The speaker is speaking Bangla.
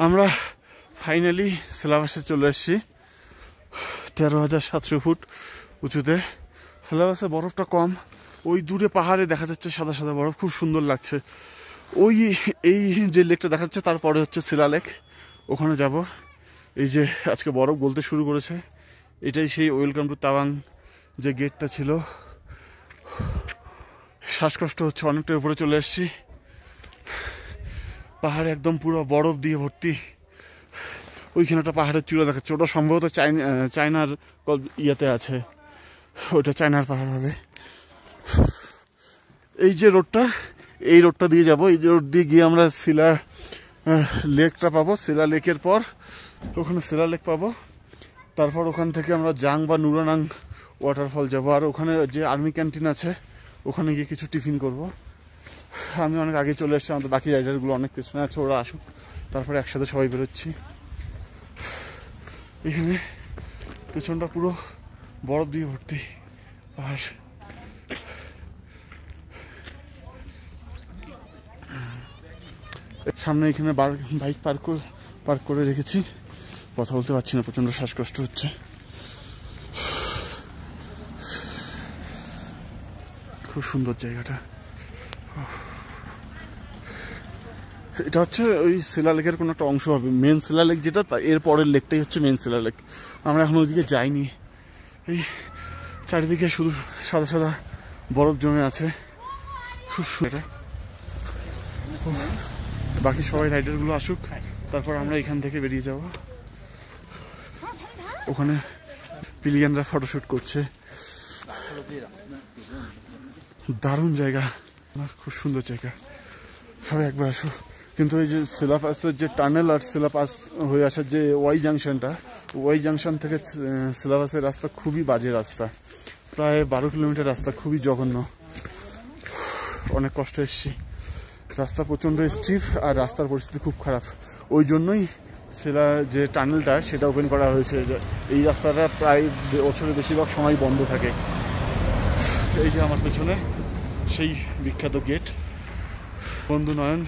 আমরা ফাইনালি সিলেবাসে চলে এসেছি 13,700 ফুট উঁচুতে। সিলেবাসে বরফটা কম, ওই দূরে পাহাড়ে দেখা যাচ্ছে সাদা সাদা বরফ, খুব সুন্দর লাগছে। ওই এই যে লেকটা দেখা যাচ্ছে তারপরে হচ্ছে শিলা লেক, ওখানে যাব। এই যে আজকে বরফ গলতে শুরু করেছে, এটাই সেই ওয়েলকাম টু তাওয়াং যে গেটটা ছিল। শ্বাসকষ্ট হচ্ছে, অনেকটা উপরে চলে এসেছি। পাহাড়ে একদম পুরো বরফ দিয়ে ভর্তি। ওইখানে একটা পাহাড়ের চূড়া দেখাচ্ছে, ওটা সম্ভবত চায়নার ইয়েতে আছে, ওটা চায়নার পাহাড় হবে। এই যে রোডটা, এই রোডটা দিয়ে যাব। এই রোড দিয়ে গিয়ে আমরা শিলা লেকটা পাবো। শিলা লেকের পর ওখানে শিলা লেক পাবো। তারপর ওখান থেকে আমরা জাং বা নুরানাং ওয়াটারফল যাব। আর ওখানে যে আর্মি ক্যান্টিন আছে ওখানে গিয়ে কিছু টিফিন করব। আমি অনেক আগে চলে এসেছি, আমাদের বাকি রাইডারগুলো অনেক পেছনে আছে, ওরা আসুক, তারপরে একসাথে সবাই বেরোচ্ছি। এখানে পেছনটা পুরো বরফ দিয়ে ভর্তি। আর সামনে এখানে বাইক পার্ক করে রেখেছি। কথা বলতে পারছি না, প্রচণ্ড শ্বাসকষ্ট হচ্ছে। খুব সুন্দর জায়গাটা। এটা হচ্ছে ওই শিলা লেকের কোনো একটা অংশ হবে। মেন শিলা লেক যেটা, এর পরের লেকটাই হচ্ছে মেন শিলা লেক। আমরা এখন ওইদিকে যাইনি। এই চারিদিকে শুধু সাদা সাদা বরফ জমে আছে, খুব সুন্দর। বাকি সবাই রাইডারগুলো আসুক, তারপর আমরা এখান থেকে বেরিয়ে যাব। ওখানে পিলিয়ানরা ফটোশ্যুট করছে। দারুণ জায়গা, খুব সুন্দর জায়গা, সবাই একবার আসো। কিন্তু এই যে শিলাপাসের যে টানেল আর শিলাপাস হয়ে আসার যে ওয়াই জাংশনটা, ওয়াই জাংশন থেকে শিলাপাসের রাস্তা খুবই বাজে রাস্তা, প্রায় 12 কিলোমিটার রাস্তা, খুবই জঘন্য। অনেক কষ্ট এসেছি, রাস্তা প্রচণ্ড স্টিফ আর রাস্তার পরিস্থিতি খুব খারাপ। ওই জন্যই শিলা যে টানেলটা সেটা ওপেন করা হয়েছে। এই রাস্তাটা প্রায় বছরের বেশিরভাগ সময় বন্ধ থাকে। এই যে আমার পেছনে সেই বিখ্যাত গেট, বন্ধু নয়ন।